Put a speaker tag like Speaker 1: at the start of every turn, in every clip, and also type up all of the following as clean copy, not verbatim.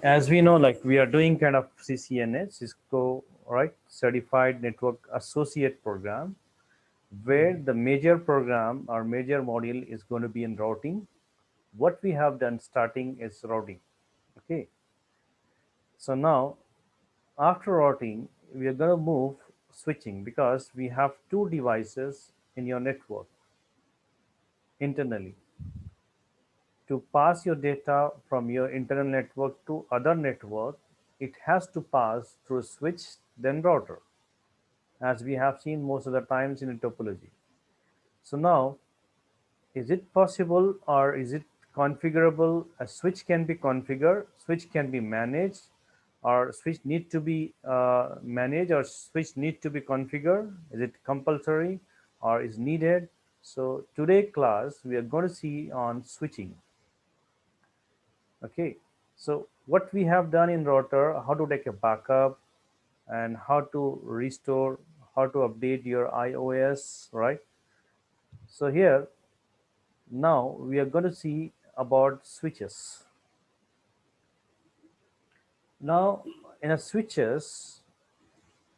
Speaker 1: As we know, like we are doing kind of CCNA, Cisco, right, Certified Network Associate program, where
Speaker 2: Mhm.
Speaker 1: the major program or major module is going to be in routing. What we have done starting is routing. Okay, so now after routing, we are going to move switching because we have two devices in your network internally. To pass your data from your internal network to other network, it has to pass through switch, then router, as we have seen most of the times in topology. So now, is it possible or is it configurable? A switch can be configured, switch can be managed, or switch need to be managed, or switch need to be configured. Is it compulsory or is needed? So today class we are going to see on switching. Okay, so what we have done in router, how to take a backup and how to restore, how to update your iOS, right? So here now we are going to see about switches. Now in a switches,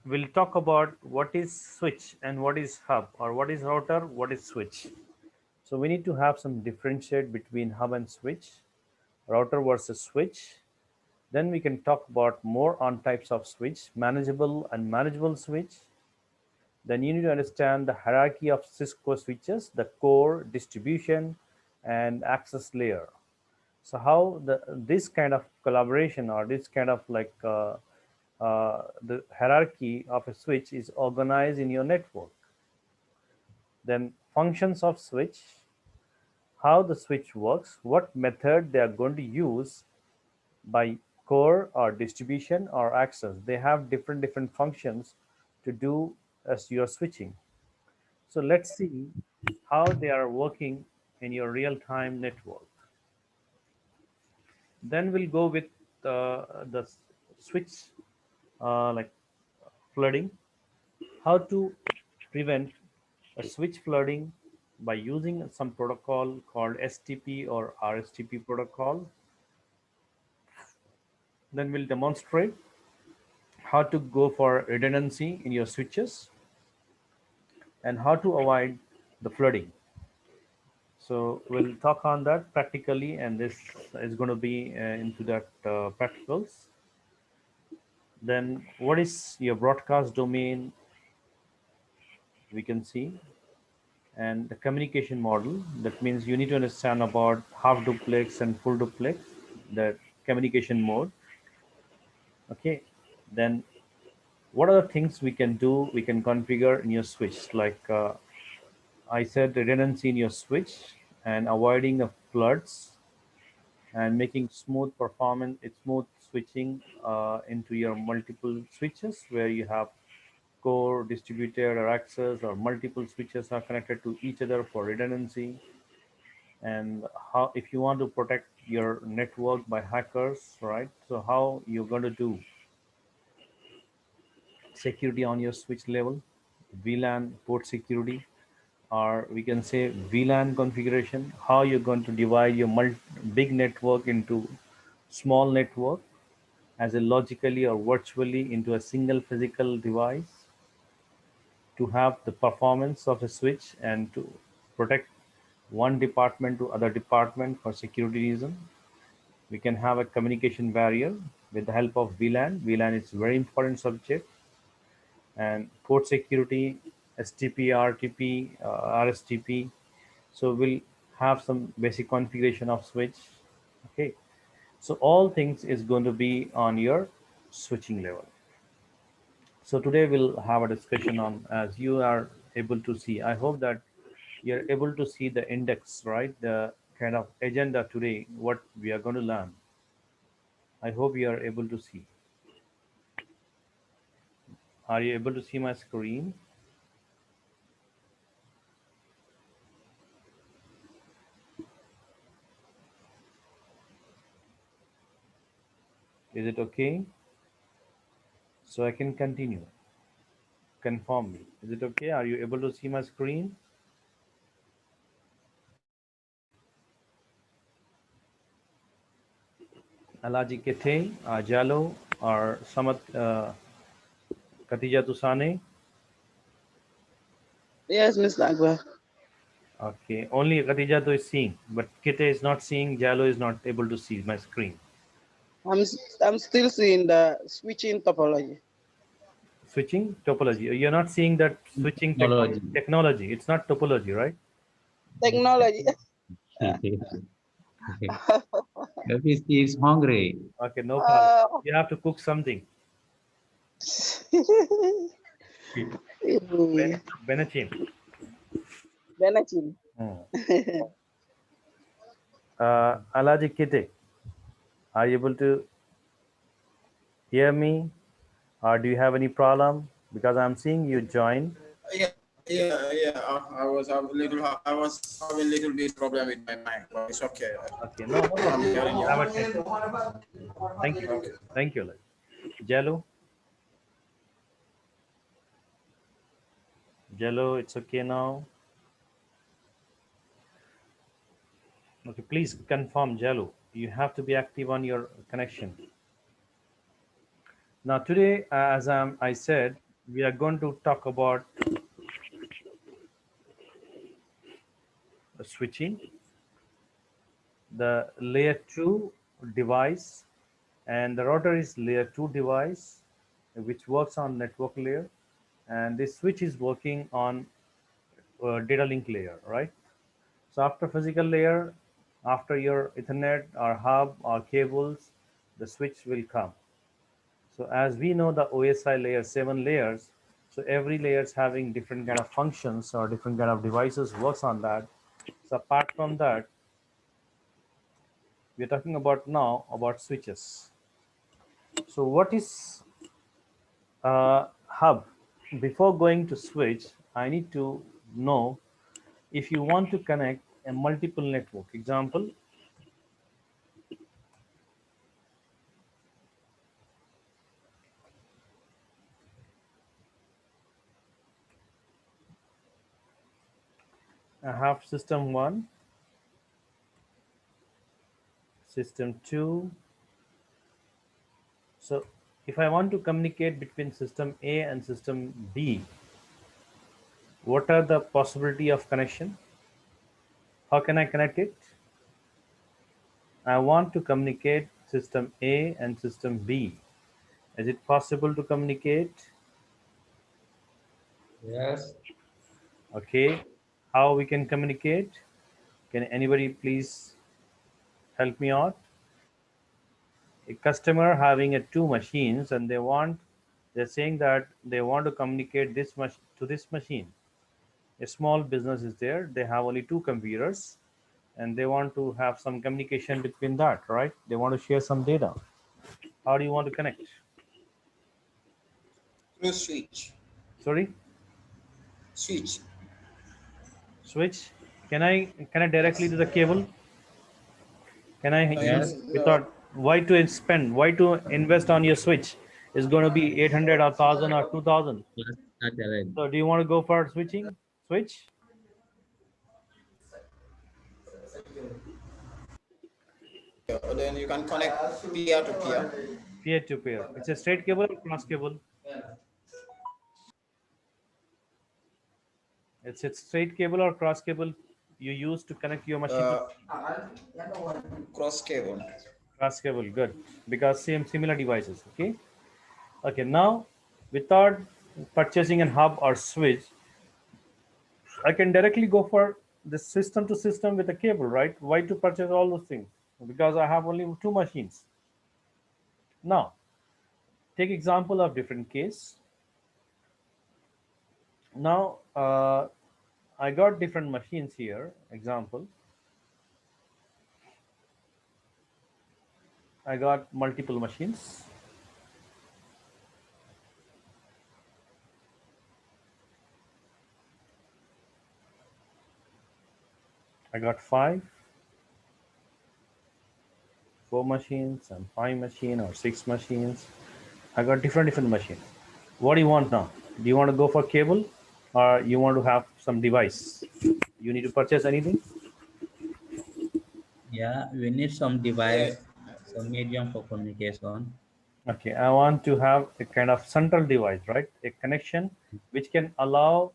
Speaker 1: we'll talk about what is switch and what is hub, or what is router, what is switch. So we need to have some differentiate between hub and switch, router versus switch. Then we can talk about more on types of switch, manageable and manageable switch. Then you need to understand the hierarchy of Cisco switches, the core, distribution, and access layer. So how this kind of collaboration or this kind of like the hierarchy of a switch is organized in your network. Then functions of switch, how the switch works, what method they are going to use by core or distribution or access. They have different functions to do as you're switching. So let's see how they are working in your real-time network. Then we'll go with the switch like flooding, how to prevent a switch flooding by using some protocol called STP or RSTP protocol. Then we'll demonstrate how to go for redundancy in your switches and how to avoid the flooding. So we'll talk on that practically, and this is going to be into that practicals. Then what is your broadcast domain, we can see, and the communication model. That means you need to understand about half duplex and full duplex, the communication mode. Okay, then what are the things we can do, we can configure in your switch, like I said, redundancy in your switch and avoiding the floods and making smooth performance, it's smooth switching into your multiple switches where you have core, distributed, or access, or multiple switches are connected to each other for redundancy. And how, if you want to protect your network by hackers, right? So how you're going to do security on your switch level, VLAN port security, or we can say VLAN configuration, how you're going to divide your big network into small network as a logically or virtually into a single physical device to have the performance of a switch and to protect one department to other department for security reason. We can have a communication barrier with the help of VLAN. VLAN is very important subject, and port security, STP, RTP, RSTP. So we'll have some basic configuration of switch. Okay, so all things is going to be on your switching level. So today we'll have a discussion on, as you are able to see, I hope that you're able to see the index, right? The kind of agenda today, what we are going to learn. I hope you are able to see. Are you able to see my screen? Is it okay? So I can continue. Confirm me. Is it okay? Are you able to see my screen? Alaji Kete, Jalo, or Samat Katija Tusane.
Speaker 2: Yes, Mr. Agba.
Speaker 1: Okay, only Khadija is seeing, but Kite is not seeing. Jalo is not able to see my screen.
Speaker 2: I'm still seeing the switching topology.
Speaker 1: Switching topology. You're not seeing that switching
Speaker 3: Technology.
Speaker 1: technology. It's not topology, right?
Speaker 2: Technology.
Speaker 3: Maybe she is hungry.
Speaker 1: Okay, no problem.
Speaker 2: uh,
Speaker 1: You have to cook something. Benachin.
Speaker 2: Benachin.
Speaker 1: Hmm. Alaji Kite, are you able to hear me, or do you have any problem? Because I'm seeing you join.
Speaker 4: Yeah. I was having a little bit problem with my mic, but it's okay.
Speaker 1: Okay, no, no
Speaker 4: I'm
Speaker 1: problem.
Speaker 4: hearing you.
Speaker 1: Have a chance. Thank you.
Speaker 4: Okay.
Speaker 1: Thank you, Alaji. Jello, Jello, it's okay now. Okay, please confirm, Jello. You have to be active on your connection. Now, today, as I said, we are going to talk about switching, the layer 2 device, and the router is layer 2 device, which works on network layer, and this switch is working on data link layer, right? So after physical layer, after your Ethernet or hub or cables, the switch will come. So as we know the OSI layer, 7 layers, so every layer is having different kind of functions or different kind of devices works on that. So apart from that, we're talking about now about switches. So what is hub? Before going to switch, I need to know if you want to connect a multiple network. Example, I have system 1, system 2. So if I want to communicate between system A and system B, what are the possibility of connection? How can I connect it? I want to communicate system A and system B. Is it possible to communicate?
Speaker 3: Yes.
Speaker 1: Okay. How we can communicate? Can anybody please help me out? A customer having a 2 machines and they're saying that they want to communicate this much to this machine. A small business is there, they have only 2 computers and they want to have some communication between that, right? They want to share some data. How do you want to connect?
Speaker 4: Through switch.
Speaker 1: Sorry,
Speaker 4: Switch.
Speaker 1: switch. Can I directly to the cable? Can I use
Speaker 3: Yes.
Speaker 1: without why to invest on your switch? It's going to be 800 or 1000 or 2000.
Speaker 3: Plus that challenge.
Speaker 1: So do you want to go for switching? Switch?
Speaker 4: Then you can connect peer to peer.
Speaker 1: Peer to peer. It's a straight cable or cross cable? It's a straight cable or cross cable you use to connect your machine to
Speaker 4: Cross cable.
Speaker 1: cross cable. Good. Because similar devices. Okay. Okay. Now, without purchasing a hub or switch, I can directly go for the system to system with a cable, right? Why to purchase all those things? Because I have only 2 machines. Now, take example of different case. Now, I got different machines here. Example, I got multiple machines. I got 4 machines and 5 machines or 6 machines. I got different machines. What do you want now? Do you want to go for cable or you want to have some device? You need to purchase anything?
Speaker 3: Yeah, we need some
Speaker 4: Yeah.
Speaker 3: device. So medium for communication.
Speaker 1: Okay, I want to have a kind of central device, right? A connection which can allow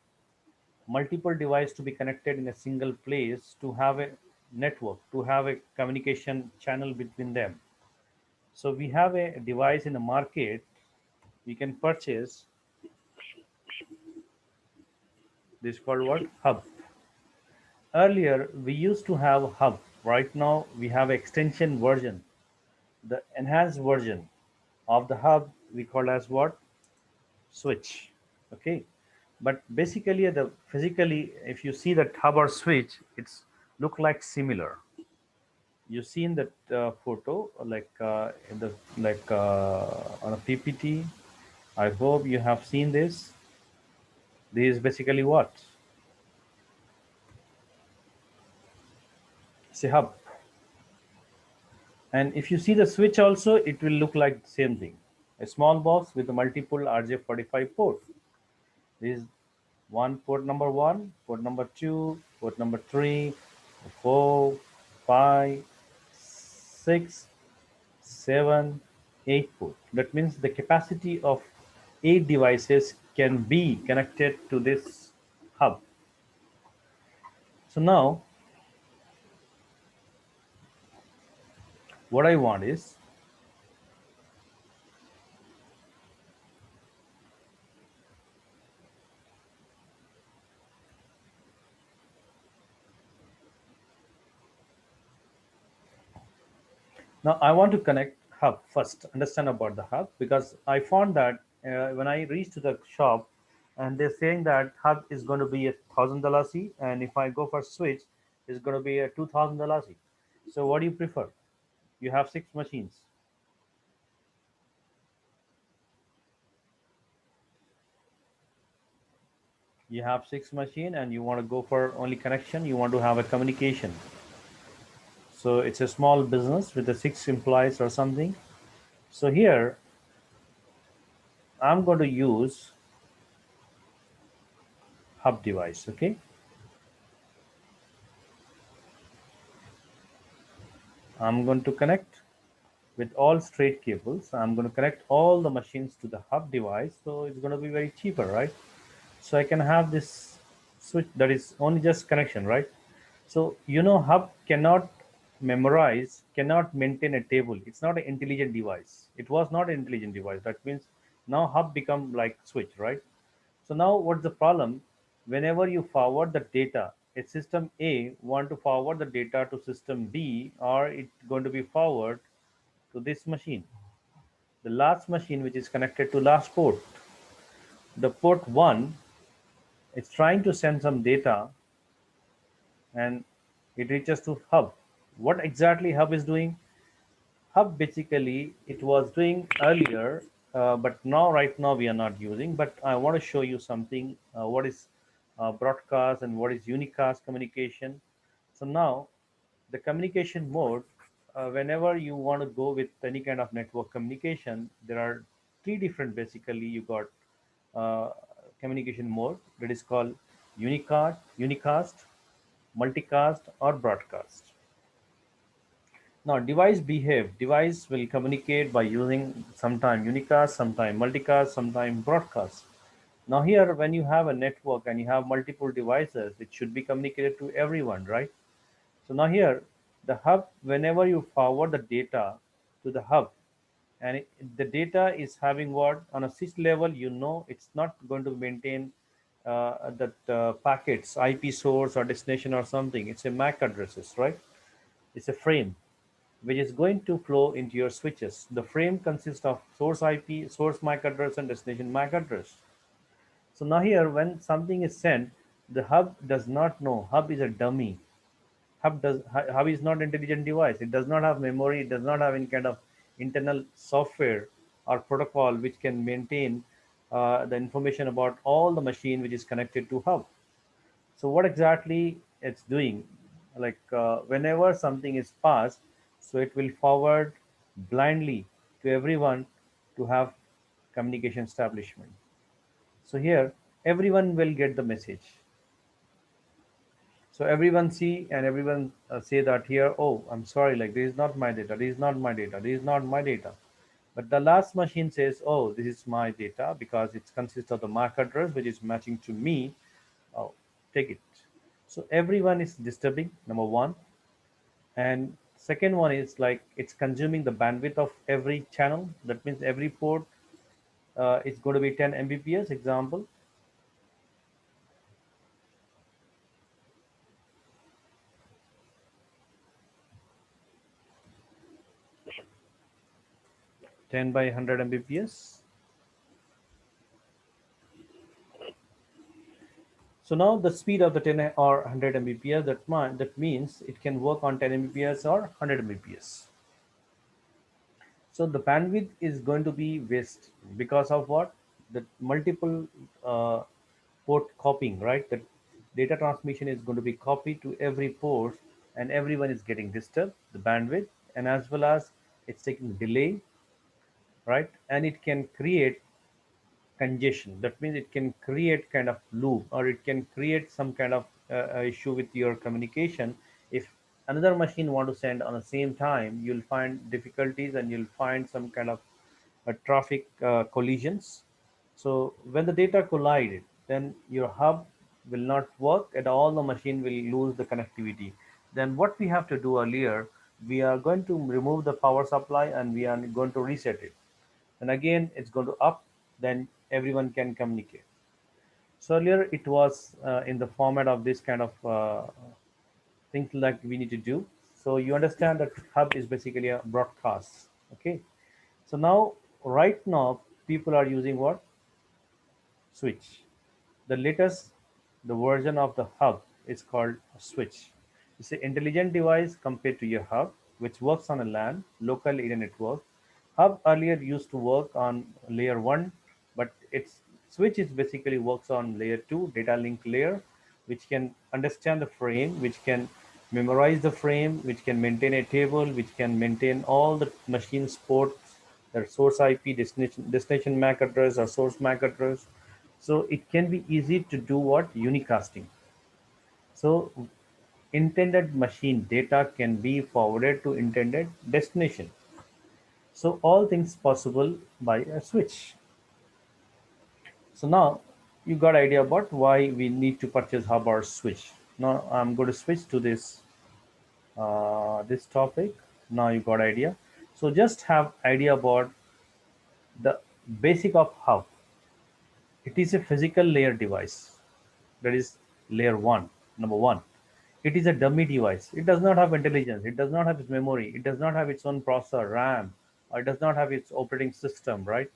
Speaker 1: multiple devices to be connected in a single place, to have a network, to have a communication channel between them. So we have a device in the market we can purchase. This is called what? Hub. Earlier we used to have hub. Right now we have extension version, the enhanced version of the hub we call as what? Switch. Okay, but basically the physically, if you see that hub or switch, it's look like similar. You see in that photo, like in the like on a PPT. I hope you have seen this. This is basically what? It's a hub. And if you see the switch also, it will look like the same thing. A small box with a multiple RJ45 port. This is one port number one, port number two, port number three, four, five, six, seven, eight port. That means the capacity of 8 devices can be connected to this hub. So now what I want is, now I want to connect hub first, understand about the hub, because I found that when I reached to the shop and they're saying that hub is going to be $1,000, and if I go for switch, it's going to be a $2,000. So what do you prefer? You have 6 machines. You have 6 machine and you want to go for only connection. You want to have a communication. So it's a small business with the 6 employees or something. So here I'm going to use hub device. Okay, I'm going to connect with all straight cables. I'm going to connect all the machines to the hub device, so it's going to be very cheaper, right? So I can have this switch that is only just connection, right? So hub cannot memorize, cannot maintain a table. It's not an intelligent device. It was not an intelligent device. That means now hub become like switch, right? So now what's the problem? Whenever you forward the data, a system A want to forward the data to system B, or it's going to be forward to this machine, the last machine which is connected to last port. The port 1 is trying to send some data and it reaches to hub. What exactly hub is doing? Hub basically it was doing earlier, but now right now we are not using. But I want to show you something. What is broadcast and what is unicast communication? So now the communication mode. Whenever you want to go with any kind of network communication, there are 3 different. Basically, you got uh, communication mode that is called unicast, multicast, or broadcast. Now device will communicate by using sometime unicast, sometime multicast, sometime broadcast. Now here when you have a network and you have multiple devices, it should be communicated to everyone, right? So now here the hub, whenever you forward the data to the hub, and the data is having what on a sys level, it's not going to maintain that packets, IP source or destination or something. It's a MAC addresses, right? It's a frame which is going to flow into your switches. The frame consists of source IP, source MAC address, and destination MAC address. So now here, when something is sent, the hub does not know. Hub is a dummy. Hub is not intelligent device. It does not have memory. It does not have any kind of internal software or protocol which can maintain the information about all the machine which is connected to hub. So what exactly it's doing, like whenever something is passed, so it will forward blindly to everyone to have communication establishment. So here everyone will get the message. So everyone see and everyone say that here, oh, I'm sorry, like this is not my data, this is not my data, this is not my data. But the last machine says, oh, this is my data because it consists of the MAC address which is matching to me. Oh, take it. So everyone is disturbing, number one. And second one is like it's consuming the bandwidth of every channel. That means every port is going to be 10 Mbps, example. 10 by 100 Mbps. So now the speed of the 10 or 100 Mbps, that means it can work on 10 Mbps or 100 Mbps. So the bandwidth is going to be waste because of what? The multiple port copying, right? The data transmission is going to be copied to every port and everyone is getting disturbed, the bandwidth, and as well as it's taking delay, right? And it can create congestion. That means it can create kind of loop or it can create some kind of issue with your communication. If another machine want to send on the same time, you'll find difficulties and you'll find some kind of traffic collisions. So when the data collide, then your hub will not work at all. The machine will lose the connectivity. Then what we have to do earlier, we are going to remove the power supply and we are going to reset it, and again it's going to up, then everyone can communicate. So earlier it was in the format of this kind of things like we need to do. So you understand that hub is basically a broadcast. Okay, so now right now people are using what? Switch. The latest, the version of the hub is called a switch. It's an intelligent device compared to your hub, which works on a LAN, local area network. Hub earlier used to work on layer one, but its switch is basically works on layer two, data link layer, which can understand the frame, which can memorize the frame, which can maintain a table, which can maintain all the machine ports, their source IP, destination MAC address or source MAC address. So it can be easy to do what? Unicasting. So intended machine data can be forwarded to intended destination. So all things possible by a switch. So now you got idea about why we need to purchase hub or switch. Now I'm going to switch to this topic. Now you got idea. So just have idea about the basic of hub. It is a physical layer device. That is layer one, number one. It is a dummy device. It does not have intelligence. It does not have its memory. It does not have its own processor, RAM, or it does not have its operating system, right?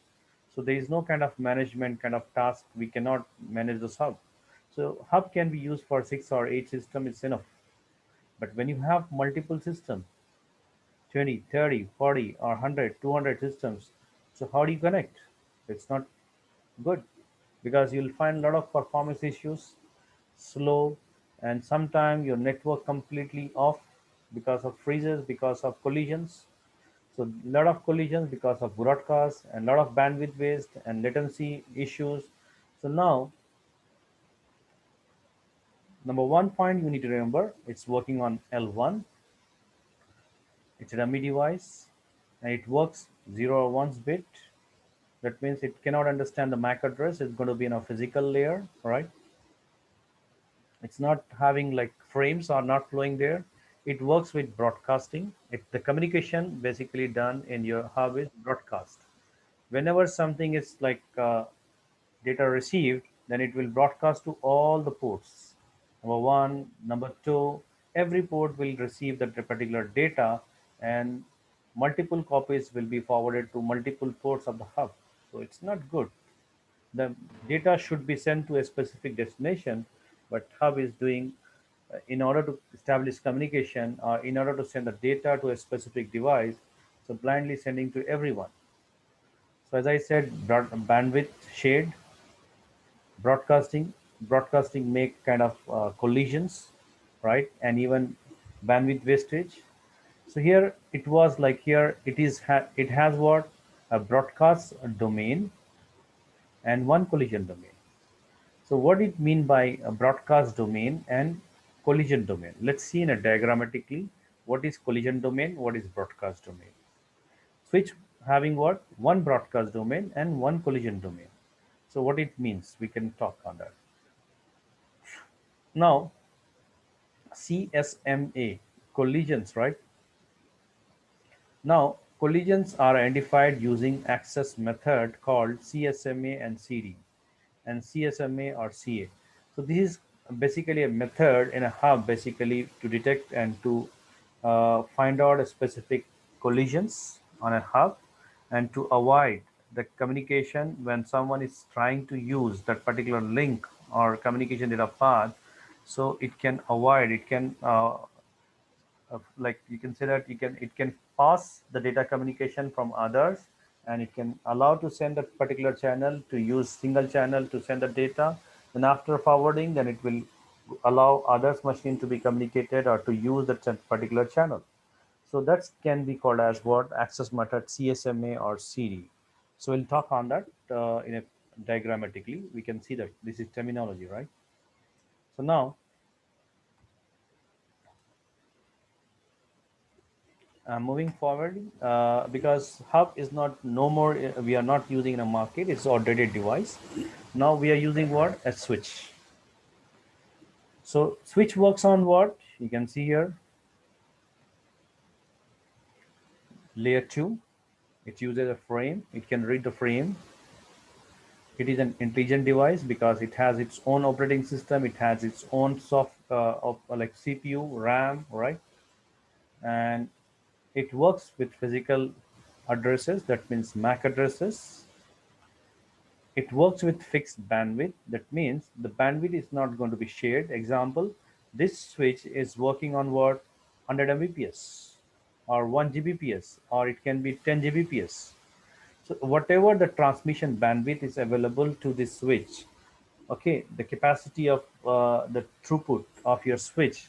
Speaker 1: So there is no kind of management kind of task. We cannot manage this hub. So hub can be used for 6 or 8 systems, it's enough. But when you have multiple systems, 20, 30, 40, or 100, 200 systems, so how do you connect? It's not good because you'll find a lot of performance issues, slow, and sometimes your network completely off because of freezes, because of collisions. So a lot of collisions because of broadcast and a lot of bandwidth waste and latency issues. So now, number one point you need to remember, it's working on L1. It's a dummy device and it works 0 or 1 bit. That means it cannot understand the MAC address. It's going to be in a physical layer, right? It's not having like frames are not flowing there. It works with broadcasting. The communication basically done in your hub is broadcast. Whenever something is like data received, then it will broadcast to all the ports. Number one, number two, every port will receive that particular data and multiple copies will be forwarded to multiple ports of the hub. So it's not good. The data should be sent to a specific destination, but hub is doing in order to establish communication or in order to send the data to a specific device, so blindly sending to everyone. So as I said, bandwidth shared, broadcasting make kind of collisions, right? And even bandwidth wastage. So here it was like here it has what? A broadcast domain and one collision domain. So what it mean by a broadcast domain and collision domain. Let's see in a diagrammatically what is collision domain, what is broadcast domain. Switch having what? One broadcast domain and one collision domain. So what it means, we can talk on that. Now, CSMA, collisions, right? Now, collisions are identified using access method called CSMA and CD, and CSMA or CA. So this is basically a method in a hub basically to detect and to find out a specific collisions on a hub and to avoid the communication when someone is trying to use that particular link or communication data path. So it can avoid, it can like you can say that it can pass the data communication from others, and it can allow to send a particular channel to use single channel to send the data. Then after forwarding, then it will allow others machine to be communicated or to use that particular channel. So that can be called as what? Access method, CSMA or CD. So we'll talk on that in a diagrammatically. We can see that this is terminology, right? So now moving forward, because hub is not no more, we are not using in a market, it's outdated device. Now we are using what? A switch. So switch works on what? You can see here, layer 2. It uses a frame, it can read the frame. It is an intelligent device because it has its own operating system, it has its own like CPU, RAM, right? And it works with physical addresses, that means MAC addresses. It works with fixed bandwidth. That means the bandwidth is not going to be shared. Example, this switch is working on what? 100 Mbps or 1 Gbps, or it can be 10 Gbps. So whatever the transmission bandwidth is available to this switch, okay, the capacity of the throughput of your switch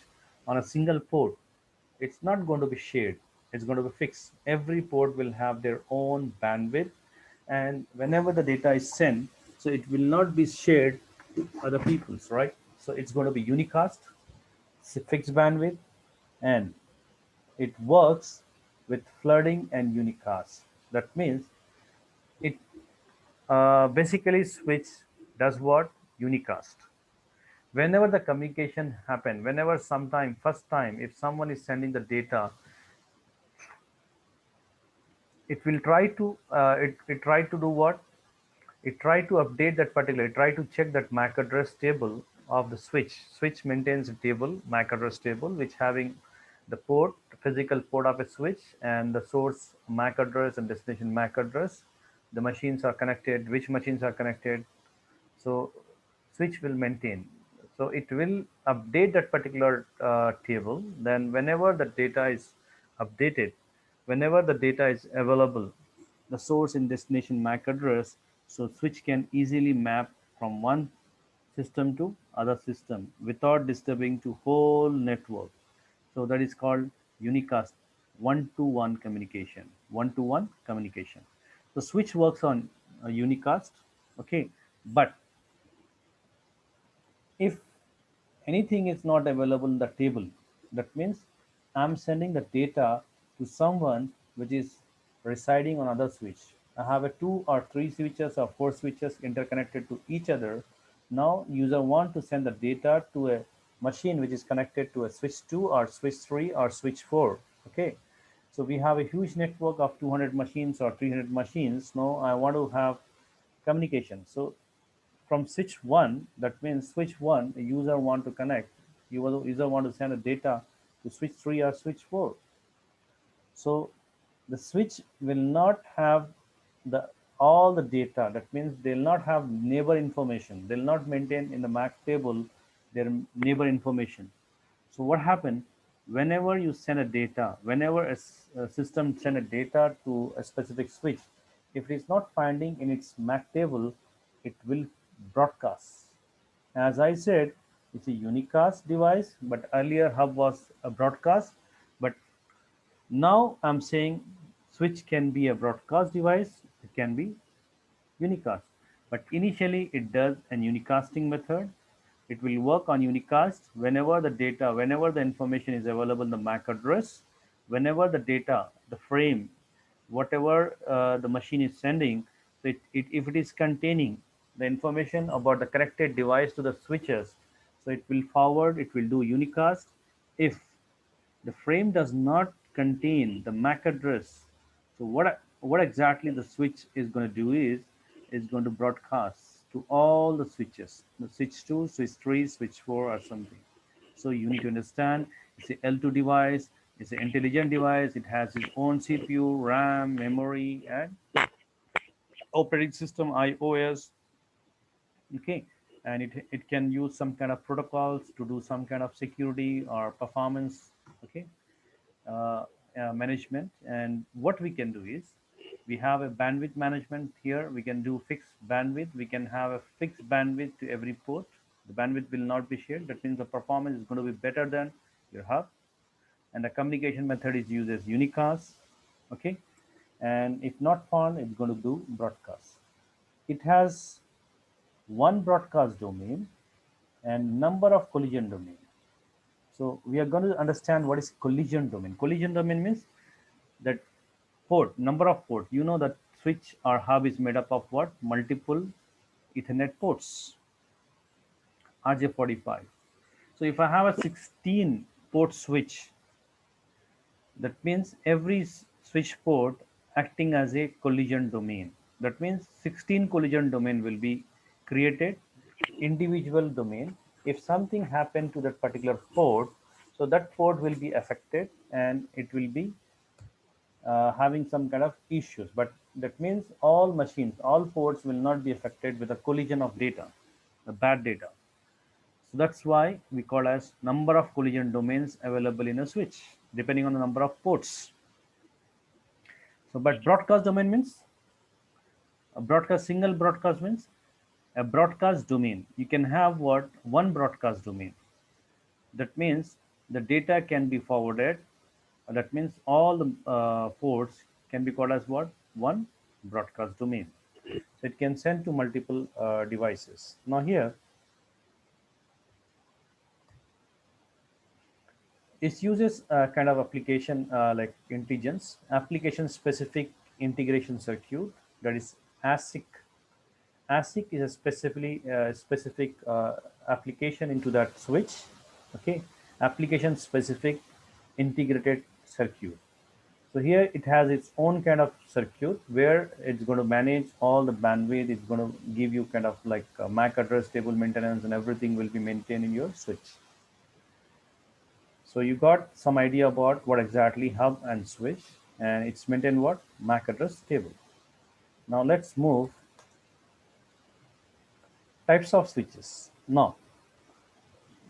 Speaker 1: on a single port, it's not going to be shared, it's going to be fixed. Every port will have their own bandwidth, and whenever the data is sent, so it will not be shared to other people's, right? So it's going to be unicast, fixed bandwidth, and it works with flooding and unicast. That means it basically switch does what? Unicast. Whenever the communication happen, whenever sometime first time if someone is sending the data, it will try to it try to do what? It try to update that particular, it try to check that MAC address table of the switch maintains a table, MAC address table, which having the port, physical port of a switch, and the source MAC address and destination MAC address. The machines are connected, which machines are connected. So switch will maintain, so it will update that particular table. Then whenever the data is updated, whenever the data is available, the source and destination MAC address, so switch can easily map from one system to other system without disturbing to whole network. So that is called unicast, one-to-one communication, one-to-one communication. So switch works on unicast, okay. But if anything is not available in the table, that means I'm sending the data to someone which is residing on other switch. I have a 2 or 3 switches or 4 switches interconnected to each other. Now user want to send the data to a machine which is connected to a switch 2 or switch 3 or switch 4. Okay, so we have a huge network of 200 machines or 300 machines. Now I want to have communication. So from switch 1, that means switch 1, a user want to connect, user want to send a data to switch 3 or switch 4. So the switch will not have the all the data. That means they'll not have neighbor information, they'll not maintain in the MAC table their neighbor information. So what happened, whenever you send a data, whenever a system send a data to a specific switch, if it is not finding in its MAC table, it will broadcast. As I said, it's a unicast device, but earlier hub was a broadcast. But now I'm saying switch can be a broadcast device, it can be unicast. But initially it does an unicasting method. It will work on unicast whenever the data, whenever the information is available in the MAC address, whenever the data, the frame, whatever the machine is sending, so if it is containing the information about the connected device to the switches, so it will forward, it will do unicast. If the frame does not contain the MAC address, so what exactly the switch is going to do is going to broadcast to all the switches, the switch 2, switch 3, switch 4, or something. So you need to understand it's a L2 device, it's an intelligent device, it has its own CPU, RAM, memory, and operating system iOS. Okay, and it can use some kind of protocols to do some kind of security or performance. Okay, uh, management. And what we can do is we have a bandwidth management here. We can do fixed bandwidth. We can have a fixed bandwidth to every port. The bandwidth will not be shared. That means the performance is going to be better than your hub. And the communication method is used as unicast. Okay, and if not found, it's going to do broadcast. It has one broadcast domain and number of collision domain. So we are going to understand what is collision domain. Collision domain means that port, number of port. You know that switch or hub is made up of what? Multiple Ethernet ports, RJ45. So if I have a 16 port switch, that means every switch port acting as a collision domain. That means 16 collision domain will be created, individual domain. If something happened to that particular port, so that port will be affected and it will be having some kind of issues. But that means all machines, all ports will not be affected with a collision of data, the bad data. So that's why we call as number of collision domains available in a switch, depending on the number of ports. So, but broadcast domain means a broadcast, single broadcast means a broadcast domain. You can have what? One broadcast domain. That means the data can be forwarded. That means all the ports can be called as what? One broadcast domain. So it can send to multiple devices. Now here, it uses a kind of application like intelligence, application specific integration circuit, that is ASIC. ASIC is a specific application into that switch. Okay, application specific integrated circuit. So here it has its own kind of circuit where it's going to manage all the bandwidth. It's going to give you kind of like MAC address table maintenance, and everything will be maintained in your switch. So you got some idea about what exactly hub and switch, and it's maintained what? MAC address table. Now let's move types of switches. Now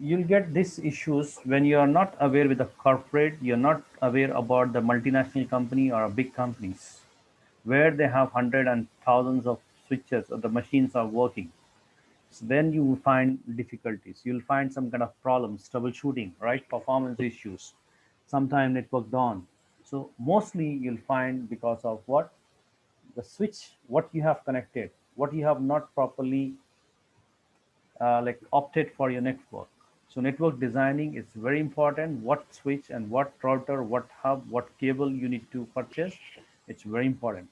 Speaker 1: you'll get these issues when you are not aware with the corporate, you're not aware about the multinational company or big companies where they have hundreds and thousands of switches or the machines are working. So then you will find difficulties. You'll find some kind of problems, troubleshooting, right? Performance issues, sometimes network down. So mostly you'll find because of what? The switch, what you have connected, what you have not properly like opted for your network. So network designing is very important. What switch and what router, what hub, what cable you need to purchase. It's very important.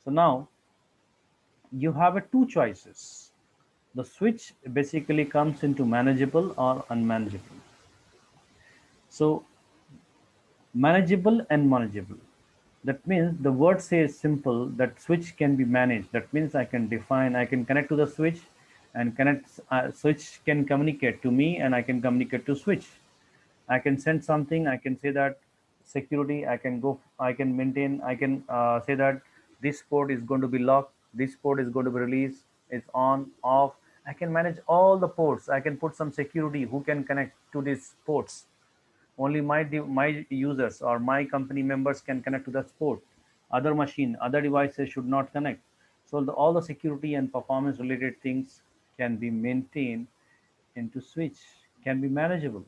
Speaker 1: So now you have two choices. The switch basically comes into manageable or unmanageable. So manageable and manageable. That means the word says simple that switch can be managed. That means I can define, I can connect to the switch and connect, switch can communicate to me and I can communicate to switch. I can send something, I can say that security, I can go, I can maintain, I can say that this port is going to be locked, this port is going to be released, it's on, off. I can manage all the ports. I can put some security who can connect to these ports. Only my users or my company members can connect to that port. Other machine, other devices should not connect. So all the security and performance related things can be maintained into switch, can be manageable.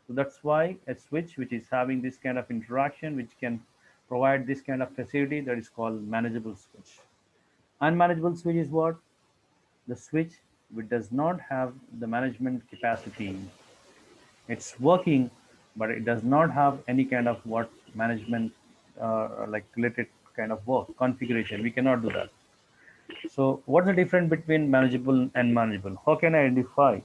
Speaker 1: So that's why a switch which is having this kind of interaction, which can provide this kind of facility, that is called manageable switch. Unmanageable switch is what? The switch which does not have the management capacity. It's working, but it does not have any kind of what management like related kind of work configuration. We cannot do that. So what's the difference between manageable and manageable? How can I identify?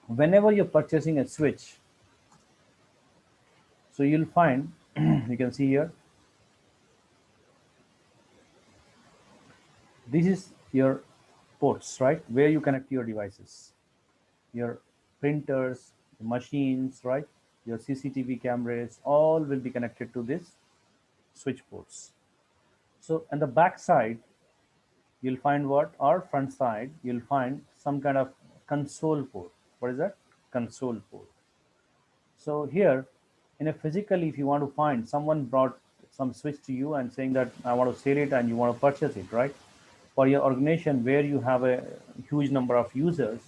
Speaker 1: Whenever you're purchasing a switch, so you'll find you can see here, this is your ports, right, where you connect your devices, your printers, machines, right, your CCTV cameras, all will be connected to this switch ports. So on the back side, you'll find what, or front side, you'll find some kind of console port. What is that? Console port. So here, in a physically, if you want to find someone brought some switch to you and saying that I want to sell it and you want to purchase it, right? For your organization where you have a huge number of users,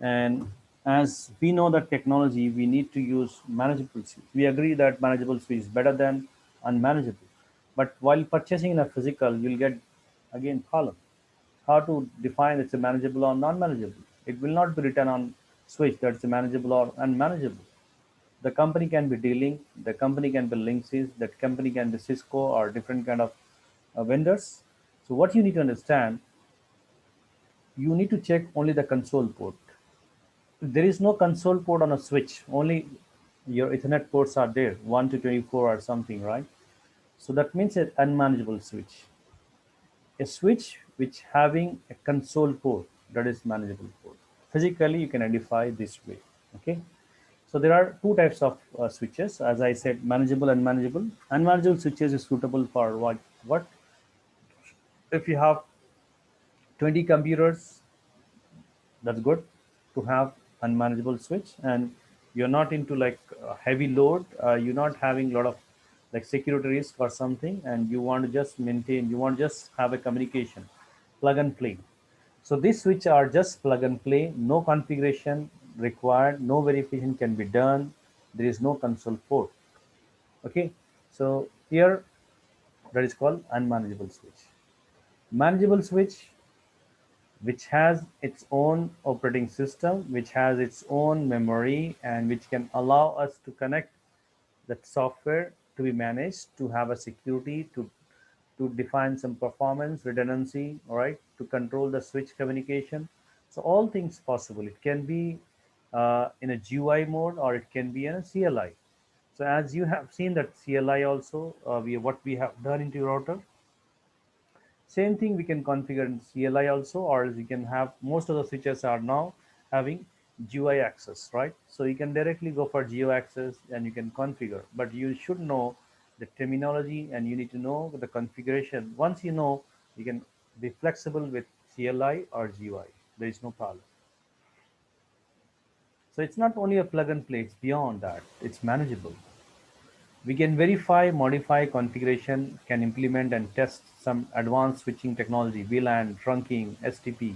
Speaker 1: and as we know that technology, we need to use manageable switch. We agree that manageable switch is better than unmanageable. But while purchasing in a physical, you'll get again problem. How to define it's a manageable or non-manageable? It will not be written on switch that's a manageable or unmanageable. The company can be D-Link, the company can be Linksys, that company can be Cisco or different kind of vendors. So what you need to understand, you need to check only the console port. There is no console port on a switch, only your Ethernet ports are there, 1 to 24 or something, right? So that means an unmanageable switch. A switch which having a console port, that is manageable port. Physically, you can identify this way, okay? So there are two types of switches, as I said, manageable and unmanageable. Unmanageable switches is suitable for what? What? If you have 20 computers, that's good to have unmanageable switch, and you're not into like heavy load, you're not having a lot of like security risk or something, and you want to just maintain, you want to just have a communication, plug and play. So these switch are just plug and play, no configuration required, no verification can be done, there is no console port. Okay, so here that is called unmanageable switch. Manageable switch, which has its own operating system, which has its own memory, and which can allow us to connect that software to be managed, to have a security, to define some performance, redundancy, all right, to control the switch communication. So all things possible. It can be in a GUI mode or it can be in a CLI. So as you have seen that CLI also, what we have done into your router, same thing we can configure in CLI also, or you can have, most of the switches are now having GUI access, right? So you can directly go for GUI access and you can configure, but you should know the terminology and you need to know the configuration. Once you know, you can be flexible with CLI or GUI. There is no problem. So it's not only a plug and play, it's beyond that. It's manageable. We can verify, modify configuration, can implement and test some advanced switching technology, VLAN, trunking, STP.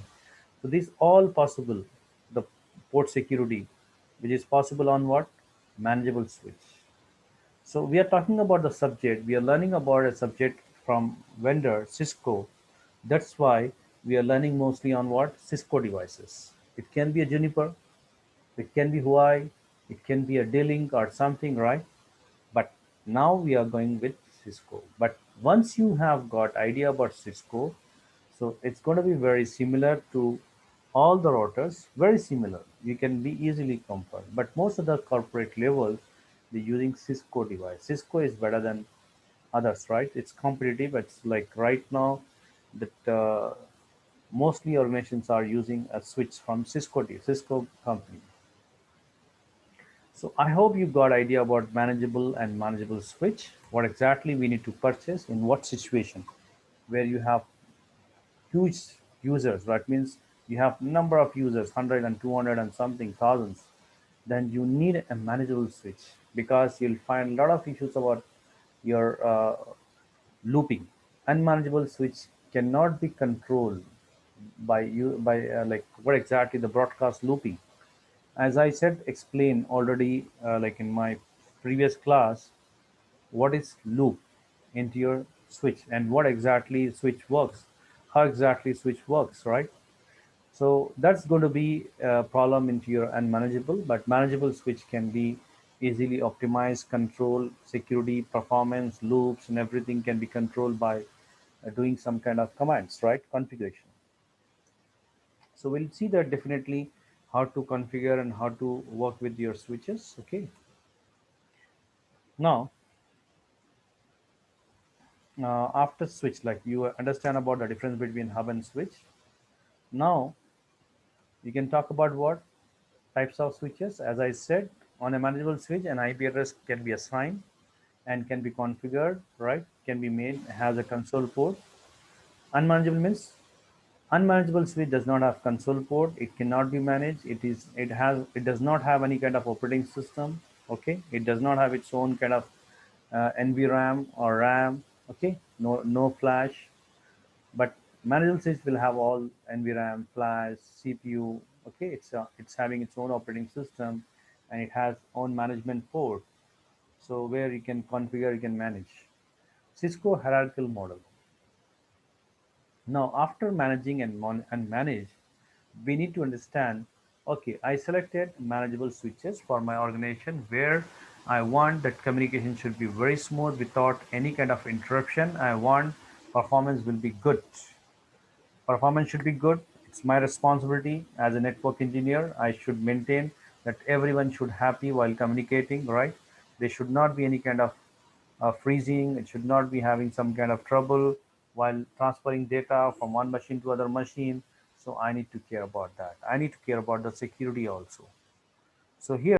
Speaker 1: So these all possible. The port security, which is possible on what? Manageable switch. So we are talking about the subject. We are learning about a subject from vendor Cisco. That's why we are learning mostly on what? Cisco devices. It can be a Juniper, it can be Huawei, it can be a D-Link or something, right? But now we are going with Cisco. But once you have got idea about Cisco, so it's going to be very similar to all the routers, very similar. You can be easily compared. But most of the corporate levels, they're using Cisco device. Cisco is better than others, right? It's competitive. It's like right now that mostly organizations are using a switch from Cisco company. So I hope you got idea about manageable and manageable switch, what exactly we need to purchase in what situation, where you have huge users, that means you have number of users, 100 and 200 and something thousands, then you need a manageable switch because you'll find a lot of issues about your looping. Unmanageable switch cannot be controlled by you by like what exactly the broadcast looping. As I said, explain already, like in my previous class, what is loop into your switch and what exactly switch works. how exactly switch works, right? So that's going to be a problem into your unmanageable, but manageable switch can be easily optimized, control, security, performance, loops, and everything can be controlled by doing some kind of commands, right? Configuration. So we'll see that definitely how to configure and how to work with your switches. Okay. Now, after switch, like you understand about the difference between hub and switch. Now you can talk about what types of switches. As I said, on a manageable switch, an IP address can be assigned and can be configured, right? Can be made, has a console port. Unmanageable means unmanageable switch does not have console port. It cannot be managed. It does not have any kind of operating system. Okay, it does not have its own kind of NVRAM or RAM. Okay, no flash. But manageable switch will have all NVRAM, flash, CPU. Okay, it's having its own operating system, and it has own management port. So where you can configure, you can manage. Cisco hierarchical model. Now, after managing and manage, we need to understand, okay, I selected manageable switches for my organization where I want that communication should be very smooth without any kind of interruption. I want performance will be good. Performance should be good. It's my responsibility as a network engineer. I should maintain that everyone should happy while communicating, right? There should not be any kind of freezing. It should not be having some kind of trouble while transferring data from one machine to other machine. So I need to care about that. I need to care about the security also. So here